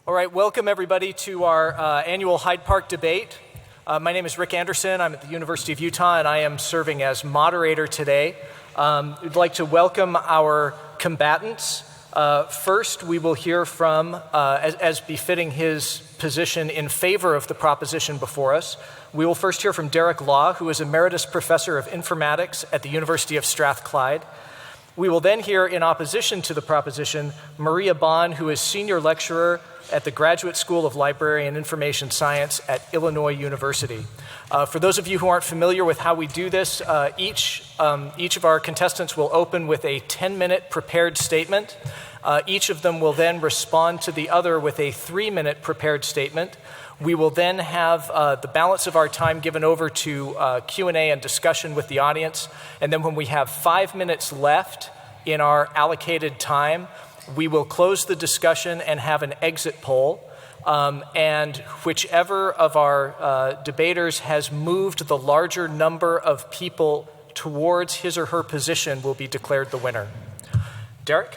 All right, welcome everybody to our annual Hyde Park debate. My name is Rick Anderson. I'm at the University of Utah, and I am serving as moderator today. We'd like to welcome our combatants. First, we will hear from, as befitting his position in favor of the proposition before us, we will first hear from Derek Law, who is Emeritus Professor of Informatics at the University of Strathclyde. We will then hear, in opposition to the proposition, Maria Bonn, who is Senior Lecturer at the Graduate School of Library and Information Science at Illinois University. For those of you who aren't familiar with how we do this, each of our contestants will open with a 10-minute prepared statement. Each of them will then respond to the other with a 3-minute prepared statement. We will then have the balance of our time given over to Q&A and discussion with the audience. And then when we have 5 minutes left in our allocated time, we will close the discussion and have an exit poll. And whichever of our debaters has moved the larger number of people towards his or her position will be declared the winner. Derek?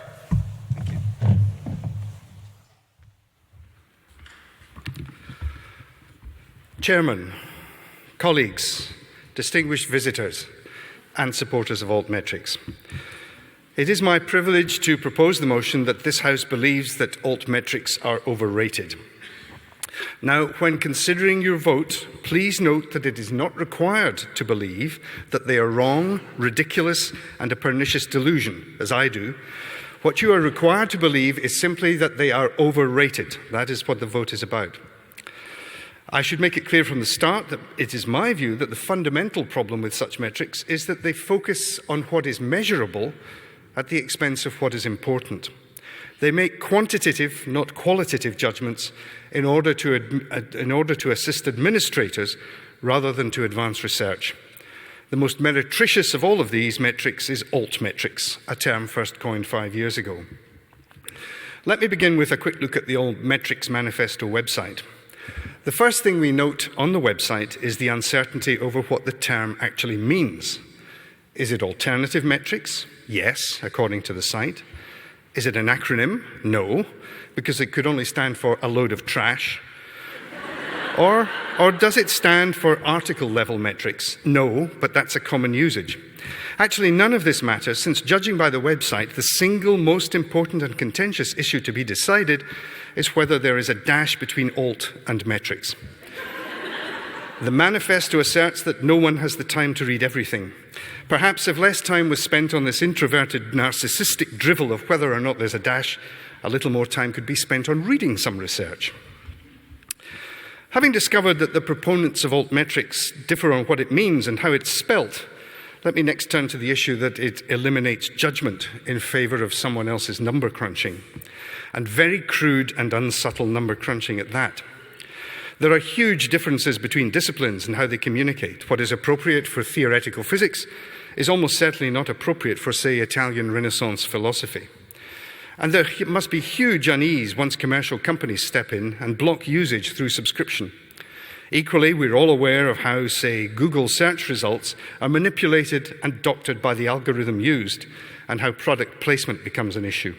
Chairman, colleagues, distinguished visitors, and supporters of Altmetrics. It is my privilege to propose the motion that this House believes that Altmetrics are overrated. Now, when considering your vote, please note that it is not required to believe that they are wrong, ridiculous, and a pernicious delusion, as I do. What you are required to believe is simply that they are overrated. That is what the vote is about. I should make it clear from the start that it is my view that the fundamental problem with such metrics is that they focus on what is measurable at the expense of what is important. They make quantitative, not qualitative judgments in order to assist administrators rather than to advance research. The most meretricious of all of these metrics is Altmetrics, a term first coined 5 years ago. Let me begin with a quick look at the Altmetrics Manifesto website. The first thing we note on the website is the uncertainty over what the term actually means. Is it alternative metrics? Yes, according to the site. Is it an acronym? No, because it could only stand for a load of trash. Or does it stand for article-level metrics? No, but that's a common usage. Actually, none of this matters, since judging by the website, the single most important and contentious issue to be decided is whether there is a dash between alt and metrics. The manifesto asserts that no one has the time to read everything. Perhaps if less time was spent on this introverted, narcissistic drivel of whether or not there's a dash, a little more time could be spent on reading some research. Having discovered that the proponents of Altmetrics differ on what it means and how it's spelt, let me next turn to the issue that it eliminates judgment in favor of someone else's number crunching, and very crude and unsubtle number crunching at that. There are huge differences between disciplines and how they communicate. What is appropriate for theoretical physics is almost certainly not appropriate for, say, Italian Renaissance philosophy. And there must be huge unease once commercial companies step in and block usage through subscription. Equally, we're all aware of how, say, Google search results are manipulated and doctored by the algorithm used, and how product placement becomes an issue.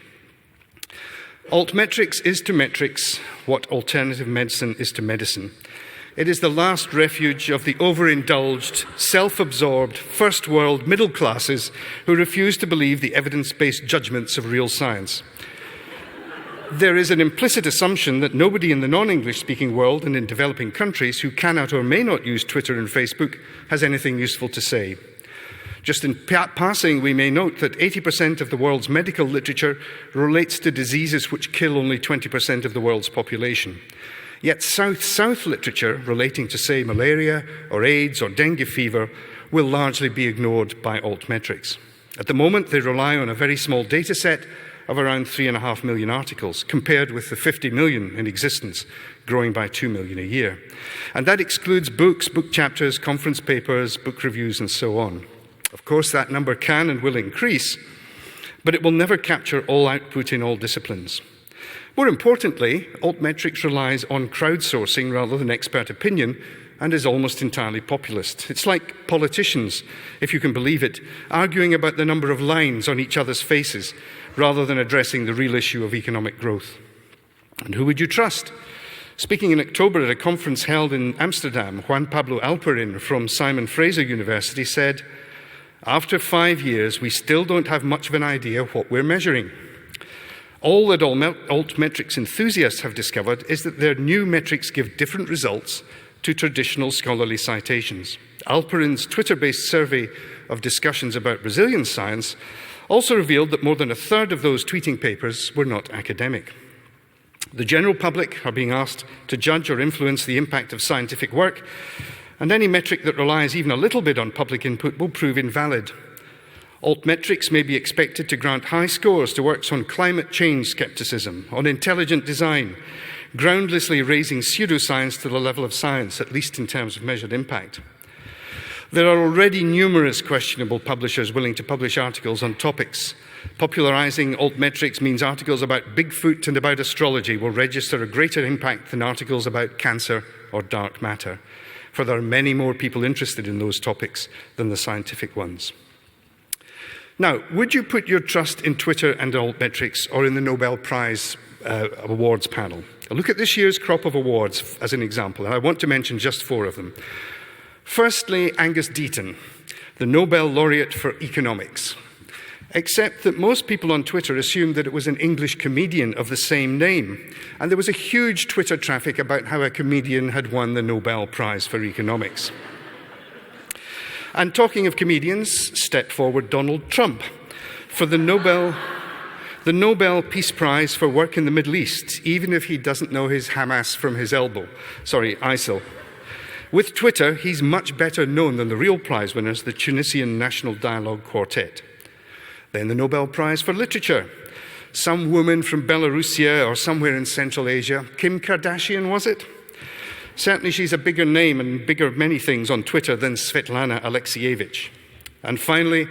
Altmetrics is to metrics what alternative medicine is to medicine. It is the last refuge of the overindulged, self-absorbed, first world middle classes who refuse to believe the evidence-based judgments of real science. There is an implicit assumption that nobody in the non-English speaking world and in developing countries who cannot or may not use Twitter and Facebook has anything useful to say. Just in passing, we may note that 80% of the world's medical literature relates to diseases which kill only 20% of the world's population. Yet South-South literature relating to, say, malaria or AIDS or dengue fever will largely be ignored by Altmetrics. At the moment, they rely on a very small data set of around 3.5 million articles, compared with the 50 million in existence, growing by 2 million a year. And that excludes books, book chapters, conference papers, book reviews, and so on. Of course, that number can and will increase, but it will never capture all output in all disciplines. More importantly, Altmetrics relies on crowdsourcing rather than expert opinion and is almost entirely populist. It's like politicians, if you can believe it, arguing about the number of lines on each other's faces rather than addressing the real issue of economic growth. And who would you trust? Speaking in October at a conference held in Amsterdam, Juan Pablo Alperin from Simon Fraser University said, "After 5 years, we still don't have much of an idea what we're measuring. All that altmetrics enthusiasts have discovered is that their new metrics give different results to traditional scholarly citations." Alperin's Twitter-based survey of discussions about Brazilian science also revealed that more than a third of those tweeting papers were not academic. The general public are being asked to judge or influence the impact of scientific work, and any metric that relies even a little bit on public input will prove invalid. Altmetrics may be expected to grant high scores to works on climate change skepticism, on intelligent design, groundlessly raising pseudoscience to the level of science, at least in terms of measured impact. There are already numerous questionable publishers willing to publish articles on topics. Popularizing altmetrics means articles about Bigfoot and about astrology will register a greater impact than articles about cancer or dark matter, for there are many more people interested in those topics than the scientific ones. Now, would you put your trust in Twitter and altmetrics or in the Nobel Prize awards panel? Look at this year's crop of awards as an example, and I want to mention just 4 of them. Firstly, Angus Deaton, the Nobel laureate for economics. Except that most people on Twitter assumed that it was an English comedian of the same name, and there was a huge Twitter traffic about how a comedian had won the Nobel Prize for economics. And talking of comedians, step forward Donald Trump for the Nobel Peace Prize for work in the Middle East, even if he doesn't know his Hamas from his elbow. Sorry, ISIL. With Twitter, he's much better known than the real prize winners, the Tunisian National Dialogue Quartet. Then the Nobel Prize for Literature. Some woman from Belarusia or somewhere in Central Asia. Kim Kardashian, was it? Certainly she's a bigger name and bigger many things on Twitter than Svetlana Alexievich. And finally,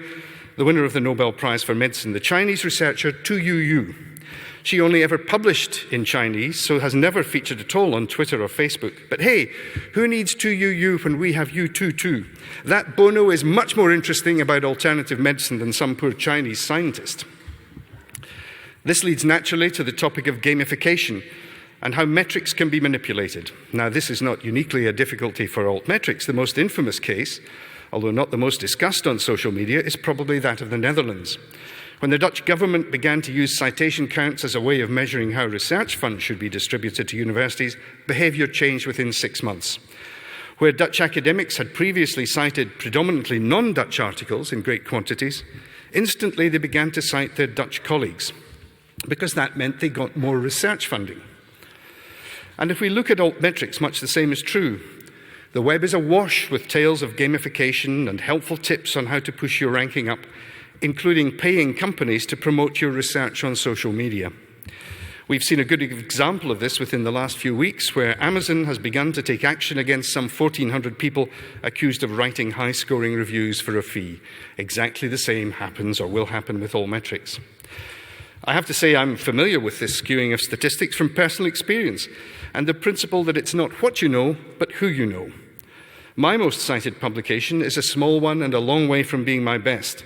the winner of the Nobel Prize for Medicine, the Chinese researcher Tu Youyou. She only ever published in Chinese, so has never featured at all on Twitter or Facebook. But hey, who needs Tu Youyou when we have you too? That Bono is much more interesting about alternative medicine than some poor Chinese scientist. This leads naturally to the topic of gamification and how metrics can be manipulated. Now, this is not uniquely a difficulty for altmetrics. The most infamous case, although not the most discussed on social media, is probably that of the Netherlands. When the Dutch government began to use citation counts as a way of measuring how research funds should be distributed to universities, behaviour changed within 6 months. Where Dutch academics had previously cited predominantly non-Dutch articles in great quantities, instantly they began to cite their Dutch colleagues, because that meant they got more research funding. And if we look at altmetrics, much the same is true. The web is awash with tales of gamification and helpful tips on how to push your ranking up, including paying companies to promote your research on social media. We've seen a good example of this within the last few weeks, where Amazon has begun to take action against some 1,400 people accused of writing high-scoring reviews for a fee. Exactly the same happens or will happen with altmetrics. I have to say I'm familiar with this skewing of statistics from personal experience and the principle that it's not what you know, but who you know. My most cited publication is a small one and a long way from being my best.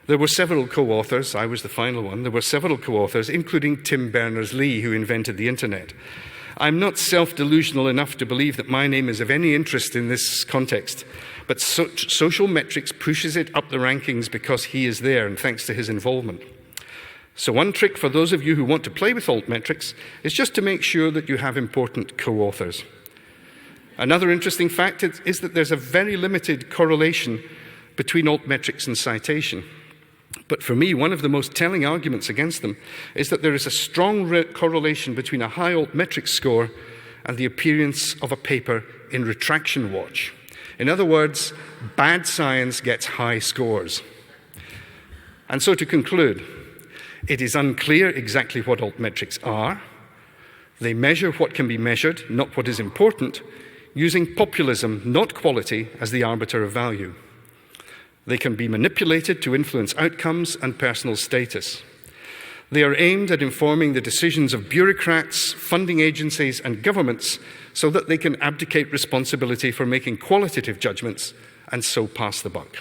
There were several co-authors. I was the final one. There were several co-authors, including Tim Berners-Lee, who invented the internet. I'm not self-delusional enough to believe that my name is of any interest in this context, but social metrics pushes it up the rankings because he is there and thanks to his involvement. So one trick for those of you who want to play with altmetrics is just to make sure that you have important co-authors. Another interesting fact is that there's a very limited correlation between altmetrics and citation. But for me, one of the most telling arguments against them is that there is a strong correlation between a high altmetrics score and the appearance of a paper in Retraction Watch. In other words, bad science gets high scores. And so to conclude, it is unclear exactly what altmetrics are. They measure what can be measured, not what is important, using populism, not quality, as the arbiter of value. They can be manipulated to influence outcomes and personal status. They are aimed at informing the decisions of bureaucrats, funding agencies, and governments so that they can abdicate responsibility for making qualitative judgments and so pass the buck.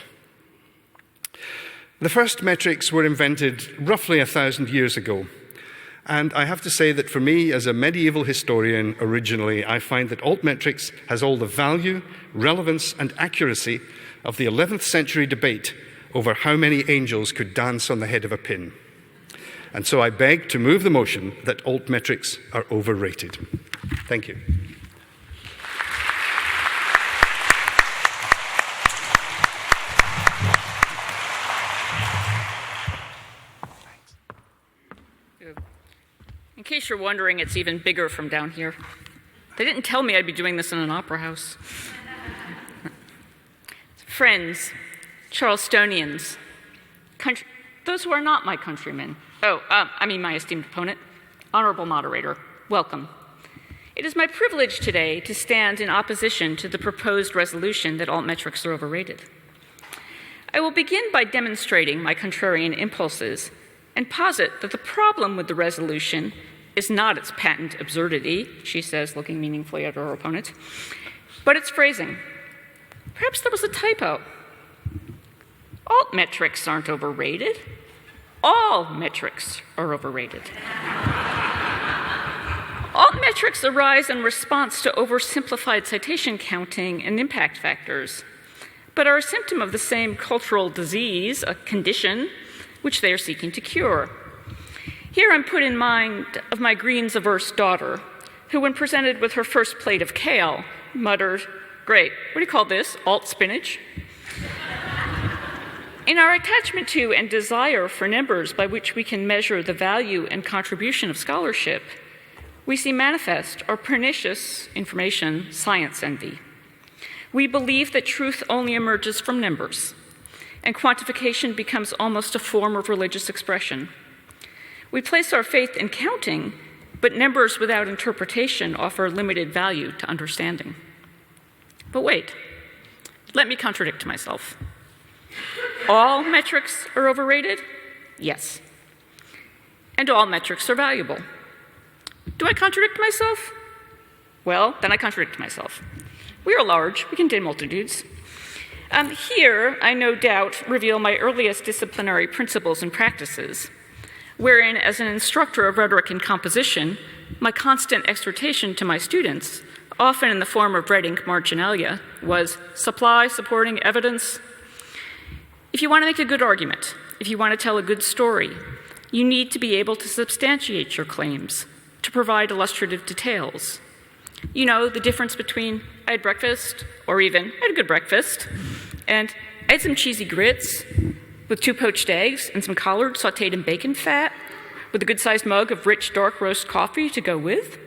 The first metrics were invented roughly 1,000 years ago, And I have to say that for me, as a medieval historian originally, I find that Altmetrics has all the value, relevance, and accuracy of the 11th century debate over how many angels could dance on the head of a pin. And so I beg to move the motion that Altmetrics are overrated. Thank you. In case you're wondering, it's even bigger from down here. They didn't tell me I'd be doing this in an opera house. Friends, Charlestonians, those who are not my countrymen. My esteemed opponent, honorable moderator, welcome. It is my privilege today to stand in opposition to the proposed resolution that altmetrics are overrated. I will begin by demonstrating my contrarian impulses and posit that the problem with the resolution is not its patent absurdity, she says, looking meaningfully at her opponent, but its phrasing. Perhaps there was a typo. Altmetrics aren't overrated. All metrics are overrated. Altmetrics arise in response to oversimplified citation counting and impact factors, but are a symptom of the same cultural disease, a condition, which they are seeking to cure. Here I'm put in mind of my greens-averse daughter, who, when presented with her first plate of kale, muttered, "Great, what do you call this, alt spinach?" In our attachment to and desire for numbers by which we can measure the value and contribution of scholarship, we see manifest our pernicious information science envy. We believe that truth only emerges from numbers, and quantification becomes almost a form of religious expression. We place our faith in counting, but numbers without interpretation offer limited value to understanding. But wait, let me contradict myself. All metrics are overrated? Yes. And all metrics are valuable. Do I contradict myself? Well, then I contradict myself. We are large, we contain multitudes. Here, I no doubt reveal my earliest disciplinary principles and practices, wherein, as an instructor of rhetoric and composition, my constant exhortation to my students, often in the form of red ink marginalia, was supply supporting evidence. If you want to make a good argument, if you want to tell a good story, you need to be able to substantiate your claims, to provide illustrative details. You know, the difference between I had breakfast, or even I had a good breakfast, and I had some cheesy grits with 2 poached eggs and some collards sauteed in bacon fat, with a good-sized mug of rich dark roast coffee to go with.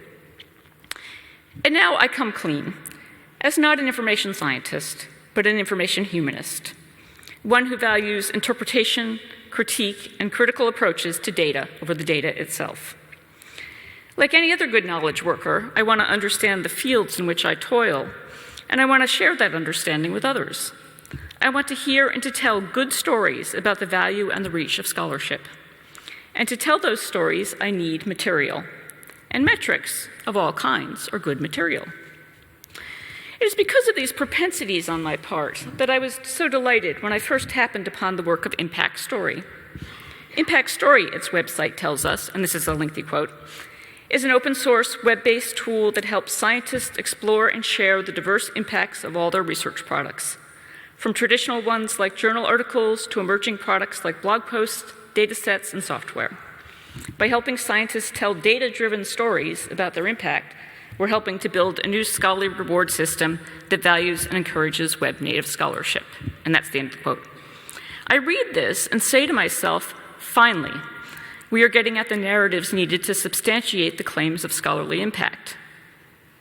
And now I come clean, as not an information scientist, but an information humanist, one who values interpretation, critique, and critical approaches to data over the data itself. Like any other good knowledge worker, I want to understand the fields in which I toil, and I want to share that understanding with others. I want to hear and to tell good stories about the value and the reach of scholarship. And to tell those stories, I need material. And metrics of all kinds are good material. It is because of these propensities on my part that I was so delighted when I first happened upon the work of Impact Story. Impact Story, its website tells us, and this is a lengthy quote, is an open-source, web-based tool that helps scientists explore and share the diverse impacts of all their research products, from traditional ones like journal articles to emerging products like blog posts, data sets, and software. By helping scientists tell data-driven stories about their impact, we're helping to build a new scholarly reward system that values and encourages web-native scholarship. And that's the end of the quote. I read this and say to myself, finally, we are getting at the narratives needed to substantiate the claims of scholarly impact.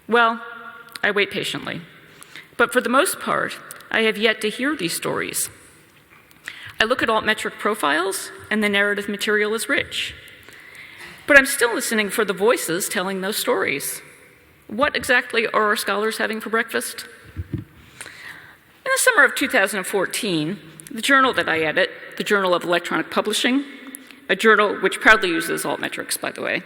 Well, I wait patiently. But for the most part, I have yet to hear these stories. I look at altmetric profiles, and the narrative material is rich. But I'm still listening for the voices telling those stories. What exactly are our scholars having for breakfast? In the summer of 2014, the journal that I edit, the Journal of Electronic Publishing, a journal which proudly uses altmetrics, by the way,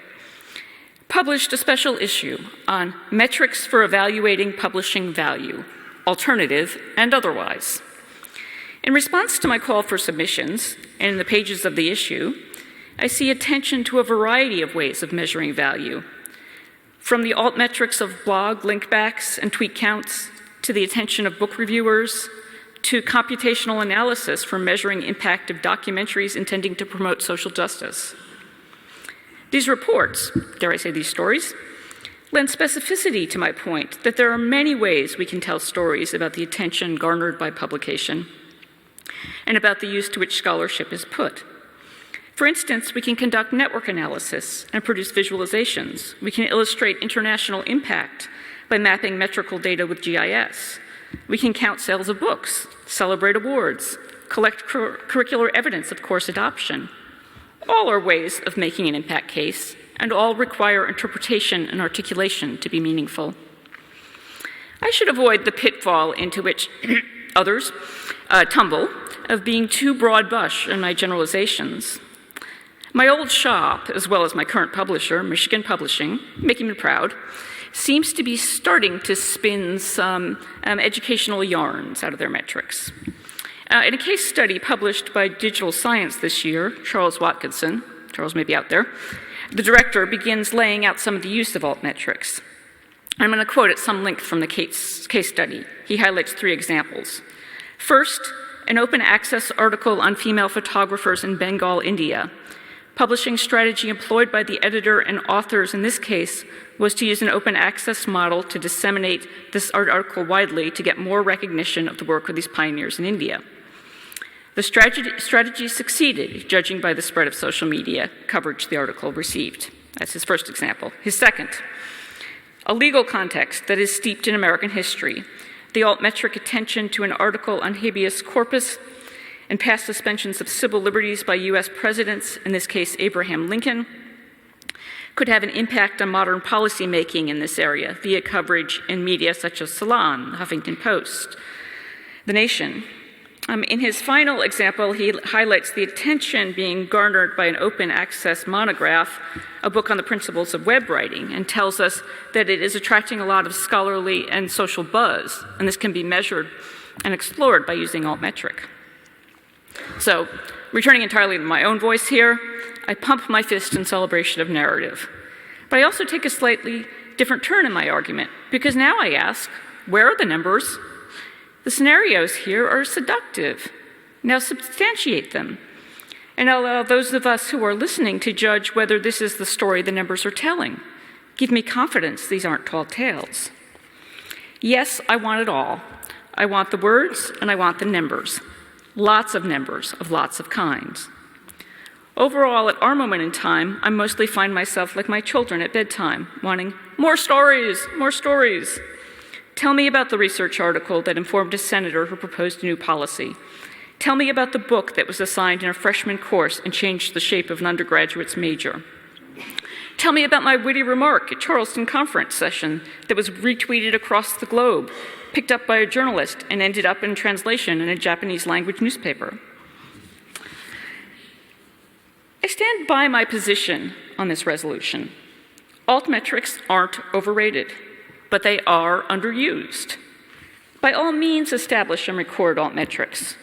published a special issue on metrics for evaluating publishing value, alternative and otherwise. In response to my call for submissions, and in the pages of the issue, I see attention to a variety of ways of measuring value, from the altmetrics of blog linkbacks and tweet counts, to the attention of book reviewers, to computational analysis for measuring impact of documentaries intending to promote social justice. These reports, dare I say these stories, lend specificity to my point that there are many ways we can tell stories about the attention garnered by publication and about the use to which scholarship is put. For instance, we can conduct network analysis and produce visualizations. We can illustrate international impact by mapping metrical data with GIS. We can count sales of books, celebrate awards, collect curricular evidence of course adoption. All are ways of making an impact case, and all require interpretation and articulation to be meaningful. I should avoid the pitfall into which others tumble of being too broad brush in my generalizations. My old shop, as well as my current publisher, Michigan Publishing, making me proud, seems to be starting to spin some educational yarns out of their metrics. In a case study published by Digital Science this year, Charles Watkinson, Charles may be out there, the director begins laying out some of the use of altmetrics. I'm going to quote at some length from the case study. He highlights 3 examples. First, an open access article on female photographers in Bengal, India. Publishing strategy employed by the editor and authors in this case was to use an open access model to disseminate this article widely to get more recognition of the work of these pioneers in India. The strategy succeeded, judging by the spread of social media coverage the article received. That's his first example. His second, a legal context that is steeped in American history. The altmetric attention to an article on habeas corpus and past suspensions of civil liberties by U.S. presidents, in this case Abraham Lincoln, could have an impact on modern policymaking in this area via coverage in media such as Salon, the Huffington Post, The Nation. In his final example, he highlights the attention being garnered by an open access monograph, a book on the principles of web writing, and tells us that it is attracting a lot of scholarly and social buzz, and this can be measured and explored by using altmetric. So, returning entirely to my own voice here, I pump my fist in celebration of narrative. But I also take a slightly different turn in my argument, because now I ask, where are the numbers? The scenarios here are seductive. Now substantiate them, and allow those of us who are listening to judge whether this is the story the numbers are telling. Give me confidence these aren't tall tales. Yes, I want it all. I want the words and I want the numbers. Lots of numbers of lots of kinds. Overall, at our moment in time, I mostly find myself like my children at bedtime, wanting more stories, more stories. Tell me about the research article that informed a senator who proposed a new policy. Tell me about the book that was assigned in a freshman course and changed the shape of an undergraduate's major. Tell me about my witty remark at Charleston conference session that was retweeted across the globe, picked up by a journalist, and ended up in translation in a Japanese language newspaper. I stand by my position on this resolution. Altmetrics aren't overrated, but they are underused. By all means, establish and record altmetrics,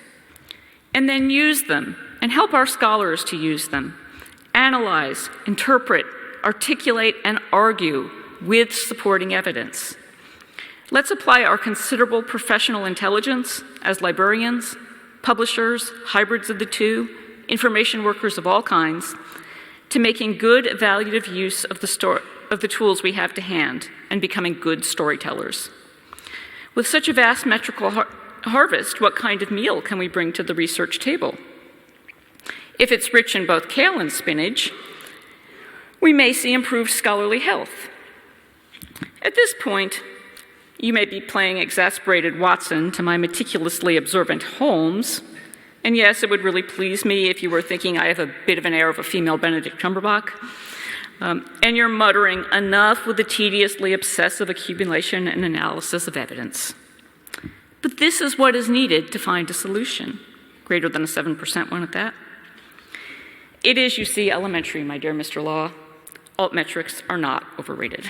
and then use them and help our scholars to use them. Analyze, interpret, articulate, and argue with supporting evidence. Let's apply our considerable professional intelligence as librarians, publishers, hybrids of the two, information workers of all kinds, to making good, evaluative use of the tools we have to hand and becoming good storytellers. With such a vast metrical harvest, what kind of meal can we bring to the research table? If it's rich in both kale and spinach, we may see improved scholarly health. At this point, you may be playing exasperated Watson to my meticulously observant Holmes, and yes, it would really please me if you were thinking I have a bit of an air of a female Benedict Cumberbatch, and you're muttering, enough with the tediously obsessive accumulation and analysis of evidence. But this is what is needed to find a solution, greater than a 7% one at that. It is, you see, elementary, my dear Mr. Law. Altmetrics are not overrated.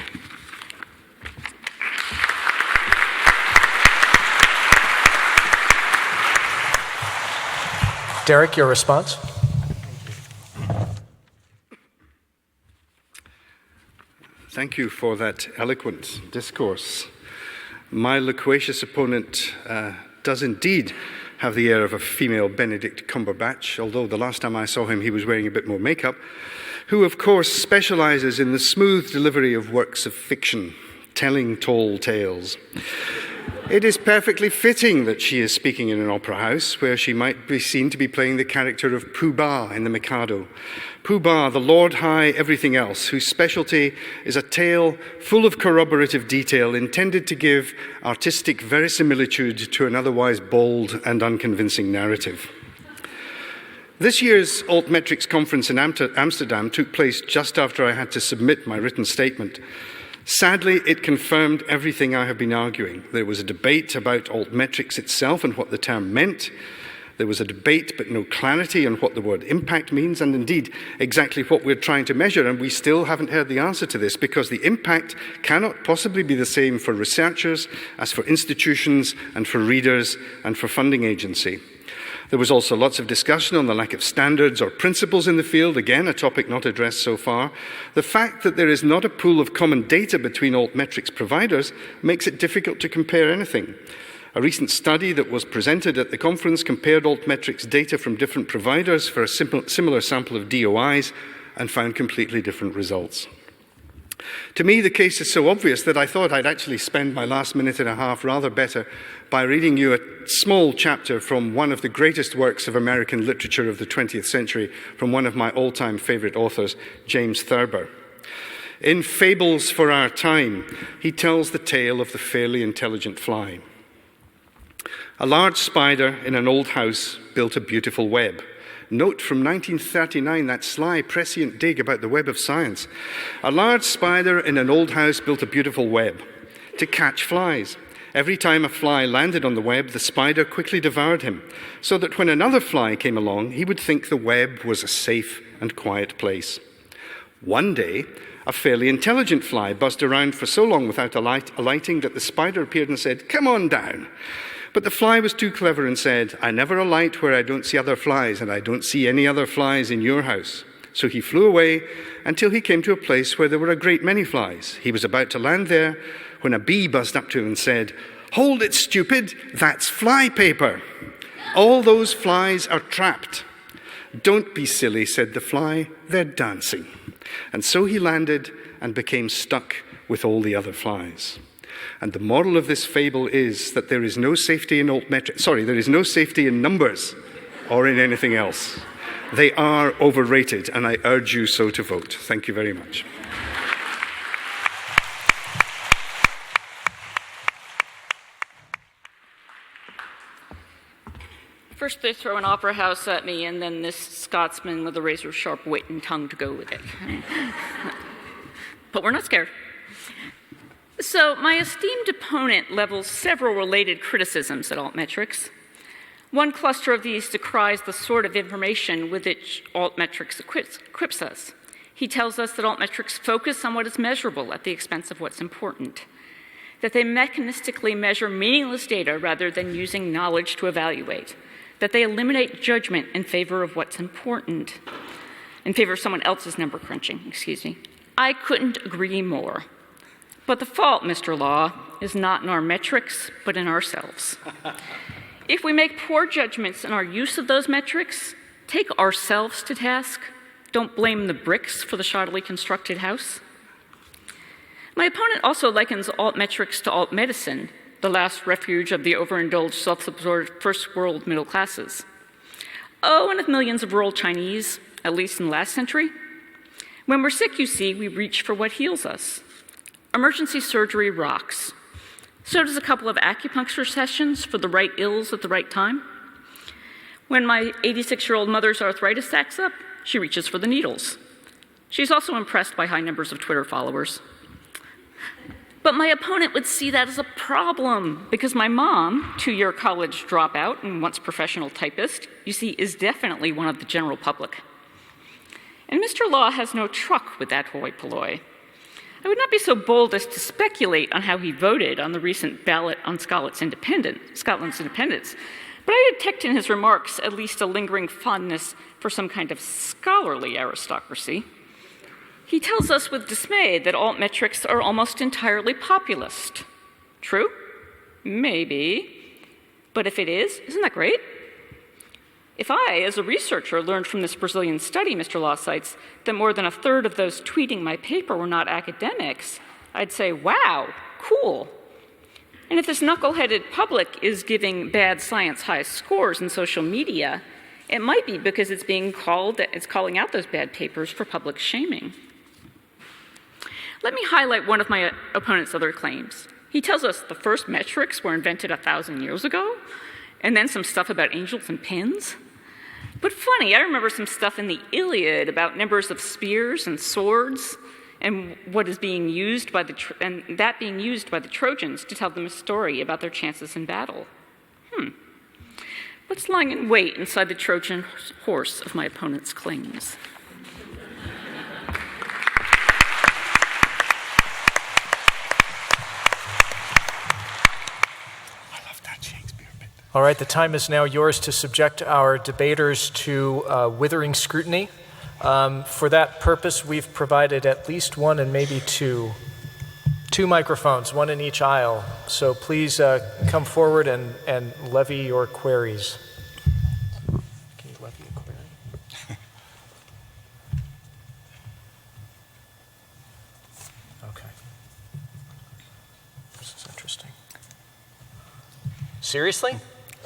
Derek, your response? Thank you for that eloquent discourse. My loquacious opponent does indeed have the air of a female Benedict Cumberbatch, although the last time I saw him he was wearing a bit more makeup, who of course specializes in the smooth delivery of works of fiction, telling tall tales. It is perfectly fitting that she is speaking in an opera house where she might be seen to be playing the character of Pooh Bah in The Mikado. Pooh Bah, the Lord High Everything Else, whose specialty is a tale full of corroborative detail intended to give artistic verisimilitude to an otherwise bald and unconvincing narrative. This year's Altmetrics conference in Amsterdam took place just after I had to submit my written statement. Sadly, it confirmed everything I have been arguing. There was a debate about altmetrics itself and what the term meant. There was a debate but no clarity on what the word impact means and indeed exactly what we're trying to measure, and we still haven't heard the answer to this because the impact cannot possibly be the same for researchers as for institutions and for readers and for funding agency. There was also lots of discussion on the lack of standards or principles in the field, again, a topic not addressed so far. The fact that there is not a pool of common data between altmetrics providers makes it difficult to compare anything. A recent study that was presented at the conference compared altmetrics data from different providers for a similar sample of DOIs and found completely different results. To me, the case is so obvious that I thought I'd actually spend my last minute and a half rather better by reading you a small chapter from one of the greatest works of American literature of the 20th century from one of my all-time favorite authors, James Thurber. In Fables for Our Time, he tells the tale of the fairly intelligent fly. A large spider in an old house built a beautiful web. Note from 1939, that sly, prescient dig about the web of science. A large spider in an old house built a beautiful web to catch flies. Every time a fly landed on the web, the spider quickly devoured him, so that when another fly came along, he would think the web was a safe and quiet place. One day, a fairly intelligent fly buzzed around for so long without alighting that the spider appeared and said, "Come on down." But the fly was too clever and said, "I never alight where I don't see other flies, and I don't see any other flies in your house." So he flew away until he came to a place where there were a great many flies. He was about to land there when a bee buzzed up to him and said, "Hold it, stupid, that's fly paper. All those flies are trapped." "Don't be silly," said the fly, "they're dancing." And so he landed and became stuck with all the other flies. And the moral of this fable is that there is no safety in there is no safety in numbers or in anything else. They are overrated, and I urge you so to vote. Thank you very much. First they throw an opera house at me, and then this Scotsman with a razor-sharp wit and tongue to go with it. But we're not scared. So my esteemed opponent levels several related criticisms at Altmetrics. One cluster of these decries the sort of information with which Altmetrics equips us. He tells us that Altmetrics focus on what is measurable at the expense of what's important, that they mechanistically measure meaningless data rather than using knowledge to evaluate, that they eliminate judgment in favor of what's important, in favor of someone else's number crunching, I couldn't agree more. But the fault, Mr. Law, is not in our metrics, but in ourselves. If we make poor judgments in our use of those metrics, take ourselves to task. Don't blame the bricks for the shoddily constructed house. My opponent also likens altmetrics to altmedicine, the last refuge of the overindulged, self-absorbed first world middle classes. Oh, and of millions of rural Chinese, at least in the last century. When we're sick, you see, we reach for what heals us. Emergency surgery rocks. So does a couple of acupuncture sessions for the right ills at the right time. When my 86-year-old mother's arthritis acts up, she reaches for the needles. She's also impressed by high numbers of Twitter followers. But my opponent would see that as a problem because my mom, 2-year college dropout and once professional typist, you see, is definitely one of the general public. And Mr. Law has no truck with that hoi polloi. I would not be so bold as to speculate on how he voted on the recent ballot on Scotland's independence, but I detect in his remarks at least a lingering fondness for some kind of scholarly aristocracy. He tells us with dismay that altmetrics are almost entirely populist. True? Maybe. But if it is, isn't that great? If I, as a researcher, learned from this Brazilian study Mr. Law cites that more than a third of those tweeting my paper were not academics, I'd say, wow, cool. And if this knuckle-headed public is giving bad science high scores in social media, it might be because it's calling out those bad papers for public shaming. Let me highlight one of my opponent's other claims. He tells us the first metrics were invented 1,000 years ago, and then some stuff about angels and pins. But funny, I remember some stuff in the Iliad about numbers of spears and swords, and what is being used by that being used by the Trojans to tell them a story about their chances in battle. What's lying in wait inside the Trojan horse of my opponent's claims? All right, the time is now yours to subject our debaters to withering scrutiny. For that purpose, we've provided at least one and maybe two microphones, one in each aisle. So please come forward and levy your queries. Can you levy a query? Okay. This is interesting. Seriously?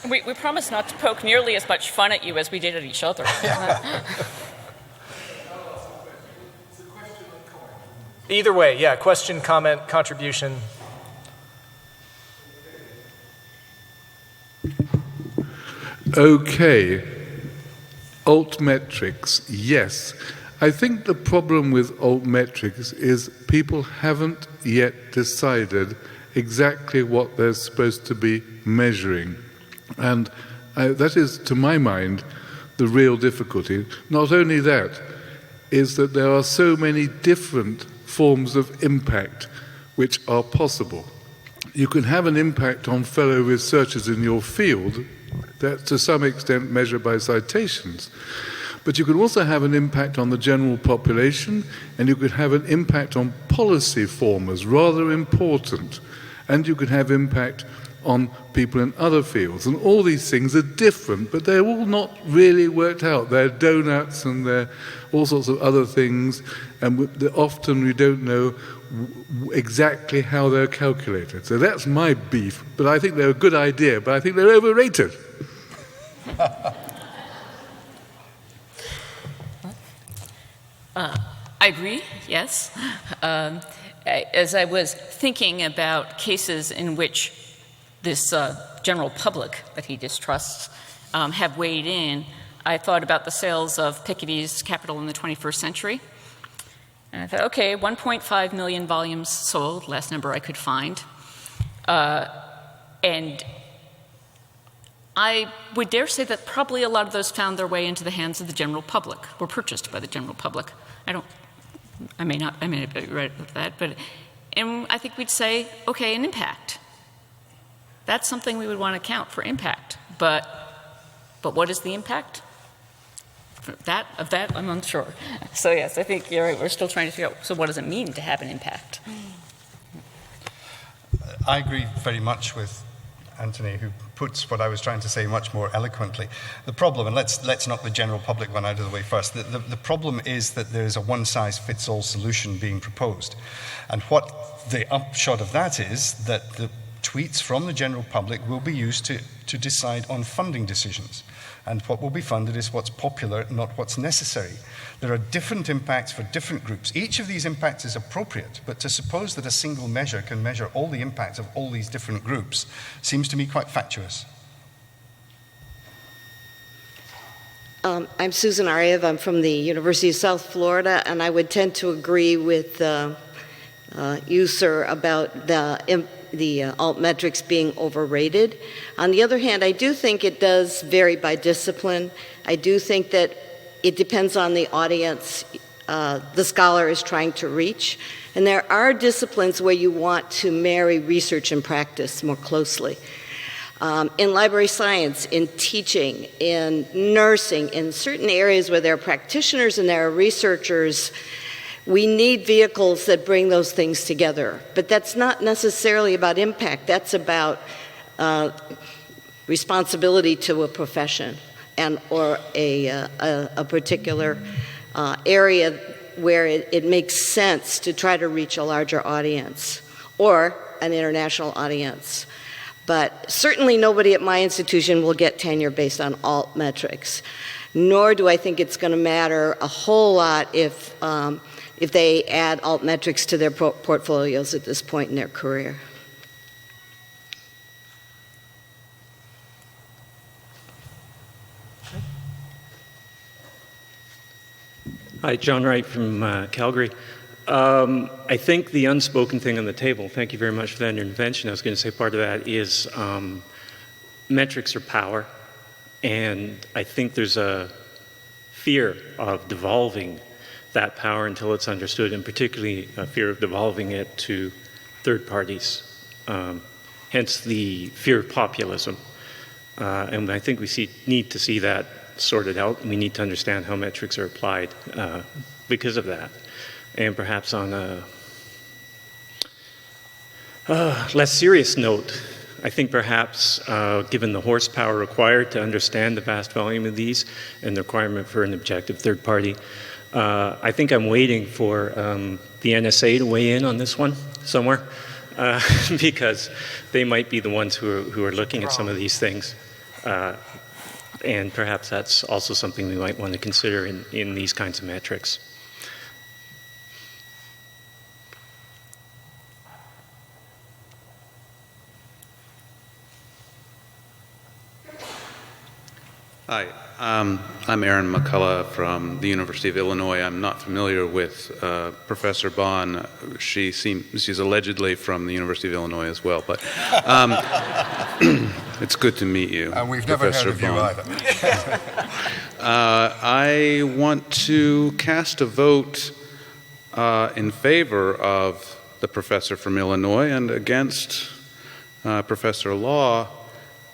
We promise not to poke nearly as much fun at you as we did at each other. Either way, yeah, question, comment, contribution. Okay, altmetrics, yes. I think the problem with altmetrics is people haven't yet decided exactly what they're supposed to be measuring. And that is, to my mind, the real difficulty. Not only that, is that there are so many different forms of impact which are possible. You can have an impact on fellow researchers in your field that to some extent measured by citations. But you can also have an impact on the general population, and you could have an impact on policy formers, rather important. And you could have impact on people in other fields. And all these things are different, but they're all not really worked out. They're donuts and they're all sorts of other things, and often we don't know exactly how they're calculated. So that's my beef. But I think they're a good idea, but I think they're overrated. I agree, yes. As I was thinking about cases in which this general public that he distrusts have weighed in, I thought about the sales of Piketty's Capital in the 21st Century. And I thought, okay, 1.5 million volumes sold, last number I could find. And I would dare say that probably a lot of those found their way into the hands of the general public, were purchased by the general public. I may not be right with that, but and I think we'd say, okay, an impact. That's something we would want to count for impact. But what is the impact? Of that, I'm unsure. So yes, I think you're right. We're still trying to figure out, so what does it mean to have an impact? I agree very much with Anthony, who puts what I was trying to say much more eloquently. The problem, and let's knock the general public one out of the way first, the problem is that there is a one-size-fits-all solution being proposed. And what the upshot of that is that the tweets from the general public will be used to decide on funding decisions. And what will be funded is what's popular, not what's necessary. There are different impacts for different groups. Each of these impacts is appropriate, but to suppose that a single measure can measure all the impacts of all these different groups seems to me quite fatuous. I'm Susan Ariev. I'm from the University of South Florida, and I would tend to agree with you, sir, about the altmetrics being overrated. On the other hand, I do think it does vary by discipline. I do think that it depends on the audience the scholar is trying to reach. And there are disciplines where you want to marry research and practice more closely. In library science, in teaching, in nursing, in certain areas where there are practitioners and there are researchers, We need vehicles that bring those things together. But that's not necessarily about impact. That's about responsibility to a profession and or a particular area where it makes sense to try to reach a larger audience or an international audience. But certainly nobody at my institution will get tenure based on altmetrics, nor do I think it's going to matter a whole lot if they add altmetrics to their portfolios at this point in their career. Hi, John Wright from Calgary. I think the unspoken thing on the table, thank you very much for that intervention. I was going to say part of that is metrics are power, and I think there's a fear of devolving that power until it's understood, and particularly a fear of devolving it to third parties, hence the fear of populism. And I think we need to see that sorted out, and we need to understand how metrics are applied because of that. And perhaps on a less serious note, I think perhaps given the horsepower required to understand the vast volume of these and the requirement for an objective third party, I think I'm waiting for the NSA to weigh in on this one somewhere because they might be the ones who are looking at some of these things. And perhaps that's also something we might want to consider in these kinds of metrics. Hi, I'm Aaron McCullough from the University of Illinois. I'm not familiar with Professor Bonn. She's allegedly from the University of Illinois as well, but it's good to meet you. And we've Professor never heard of Bonn. you either. I want to cast a vote in favor of the professor from Illinois and against Professor Law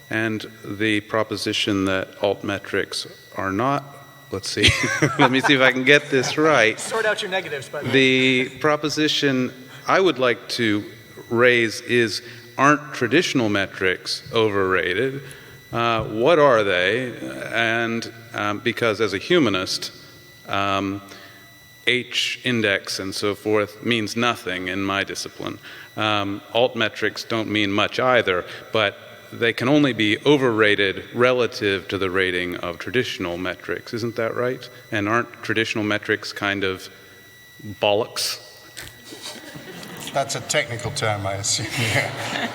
and the proposition that altmetrics are not, let's see, let me see if I can get this right. Sort out your negatives, by the way. The proposition I would like to raise is, aren't traditional metrics overrated? What are they? And because as a humanist, H index and so forth means nothing in my discipline. Altmetrics don't mean much either, but they can only be overrated relative to the rating of traditional metrics. Isn't that right? And aren't traditional metrics kind of bollocks? That's a technical term, I assume. Yeah.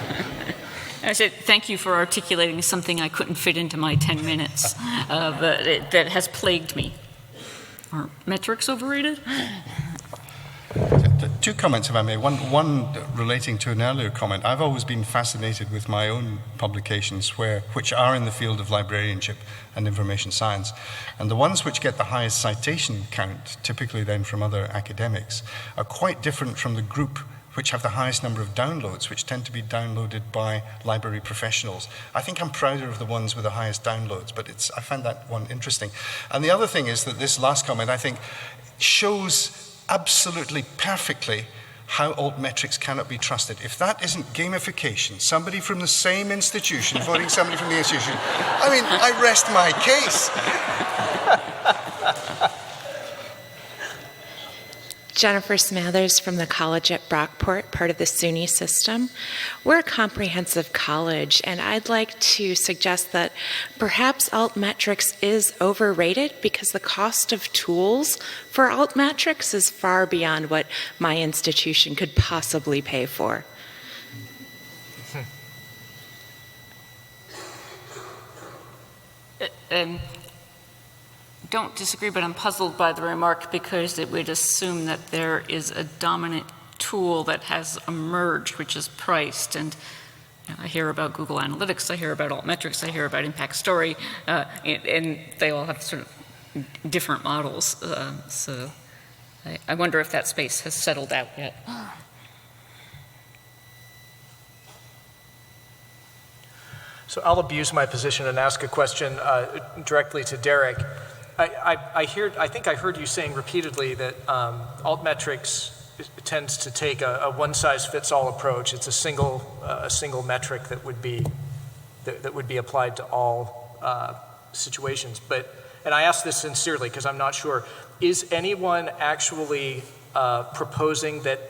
I said, thank you for articulating something I couldn't fit into my 10 minutes, but that has plagued me. Are metrics overrated? Two comments, if I may. One relating to an earlier comment. I've always been fascinated with my own publications, which are in the field of librarianship and information science. And the ones which get the highest citation count, typically then from other academics, are quite different from the group which have the highest number of downloads, which tend to be downloaded by library professionals. I think I'm prouder of the ones with the highest downloads, but I find that one interesting. And the other thing is that this last comment, I think, shows absolutely perfectly how altmetrics cannot be trusted. If that isn't gamification, somebody from the same institution voting somebody from the institution, I mean, I rest my case. Jennifer Smathers from the college at Brockport, part of the SUNY system. We're a comprehensive college, and I'd like to suggest that perhaps altmetrics is overrated because the cost of tools for altmetrics is far beyond what my institution could possibly pay for. Don't disagree, but I'm puzzled by the remark because it would assume that there is a dominant tool that has emerged, which is priced. And I hear about Google Analytics, I hear about altmetrics, I hear about impact story, and they all have sort of different models. So I wonder if that space has settled out yet. So I'll abuse my position and ask a question directly to Derek. I think I heard you saying repeatedly that Altmetrics tends to take a one-size-fits-all approach. It's a single metric that would be applied to all situations. And I ask this sincerely because I'm not sure. Is anyone actually proposing that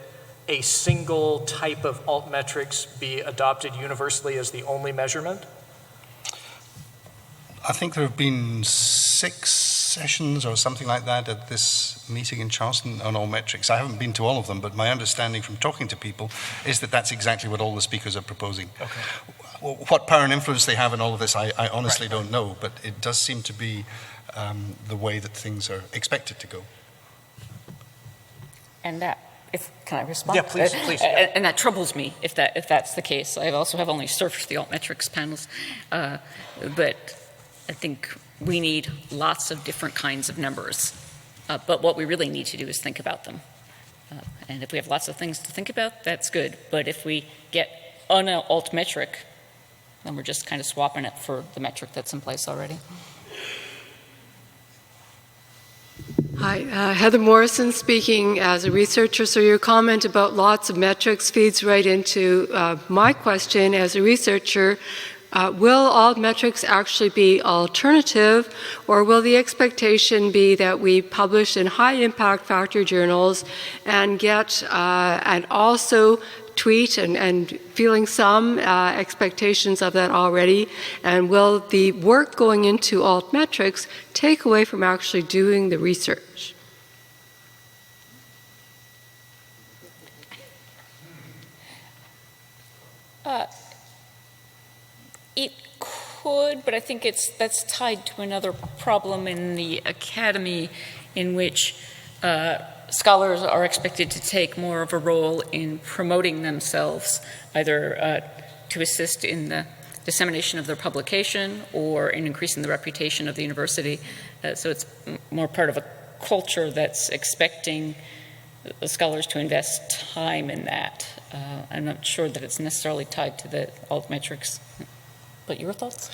a single type of altmetrics be adopted universally as the only measurement? I think there have been 6 sessions or something like that at this meeting in Charleston on altmetrics. I haven't been to all of them, but my understanding from talking to people is that that's exactly what all the speakers are proposing. Okay. What power and influence they have in all of this, I honestly don't know, but it does seem to be the way that things are expected to go. And that, can I respond? Yeah, please. And that troubles me if that's the case. I also have only surfed the altmetrics panels, but I think we need lots of different kinds of numbers. But what we really need to do is think about them. And if we have lots of things to think about, that's good. But if we get an altmetric, then we're just kind of swapping it for the metric that's in place already. Hi, Heather Morrison speaking as a researcher. So your comment about lots of metrics feeds right into my question as a researcher. Will altmetrics actually be alternative, or will the expectation be that we publish in high impact factor journals and get and also tweet and feeling some expectations of that already? And will the work going into altmetrics take away from actually doing the research? It could, but I think that's tied to another problem in the academy in which scholars are expected to take more of a role in promoting themselves, either to assist in the dissemination of their publication or in increasing the reputation of the university. So it's more part of a culture that's expecting the scholars to invest time in that. I'm not sure that it's necessarily tied to the altmetrics. But your thoughts?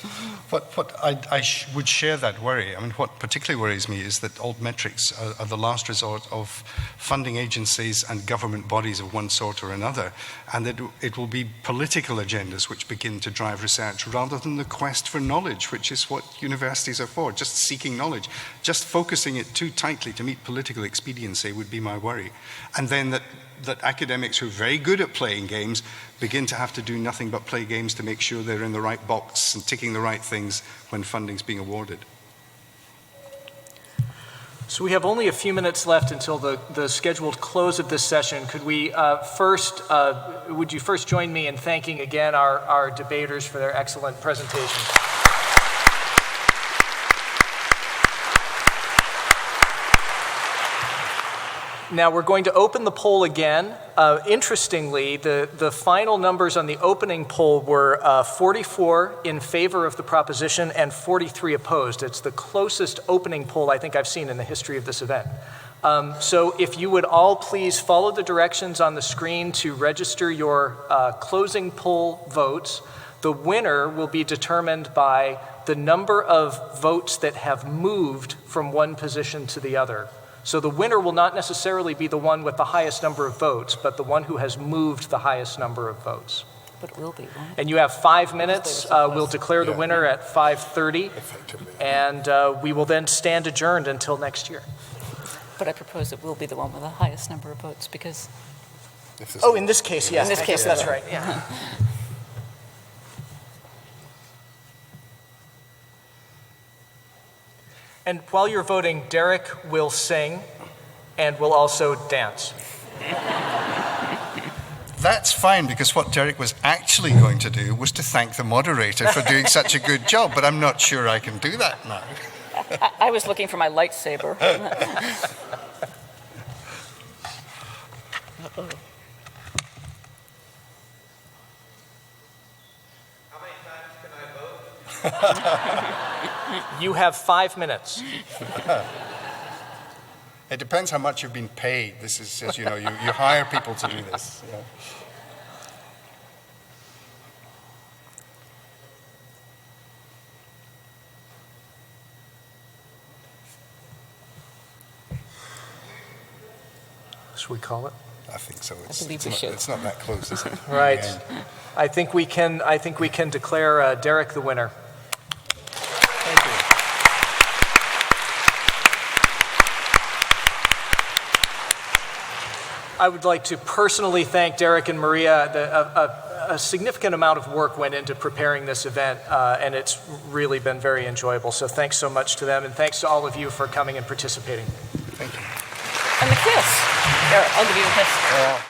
What I would share that worry. I mean, what particularly worries me is that altmetrics are the last resort of funding agencies and government bodies of one sort or another, and that it will be political agendas which begin to drive research rather than the quest for knowledge, which is what universities are for, just seeking knowledge. Just focusing it too tightly to meet political expediency would be my worry. And then that academics who are very good at playing games begin to have to do nothing but play games to make sure they're in the right box and ticking the right things when funding's being awarded. So we have only a few minutes left until the scheduled close of this session. Could we would you first join me in thanking again our debaters for their excellent presentation? Now we're going to open the poll again. Interestingly, the final numbers on the opening poll were 44 in favor of the proposition and 43 opposed. It's the closest opening poll I think I've seen in the history of this event. So if you would all please follow the directions on the screen to register your closing poll votes. The winner will be determined by the number of votes that have moved from one position to the other. So the winner will not necessarily be the one with the highest number of votes, but the one who has moved the highest number of votes. But it will be, right? And you have 5 minutes. We'll declare the winner at 5:30, and we will then stand adjourned until next year. But I propose it will be the one with the highest number of votes because... Oh, in this case, yes. In this case, that's right, yeah. And while you're voting, Derek will sing and will also dance. That's fine, because what Derek was actually going to do was to thank the moderator for doing such a good job, but I'm not sure I can do that now. I was looking for my lightsaber. How many times can I vote? You have 5 minutes. It depends how much you've been paid. This is just, you hire people to do this. Yeah. should we call it? I think so. It's not that close, is it? Right. I think we can declare Derek the winner. Thank you. I would like to personally thank Derek and Maria. A significant amount of work went into preparing this event, and it's really been very enjoyable. So thanks so much to them, and thanks to all of you for coming and participating. Thank you. And the kiss. Here, I'll give you a kiss.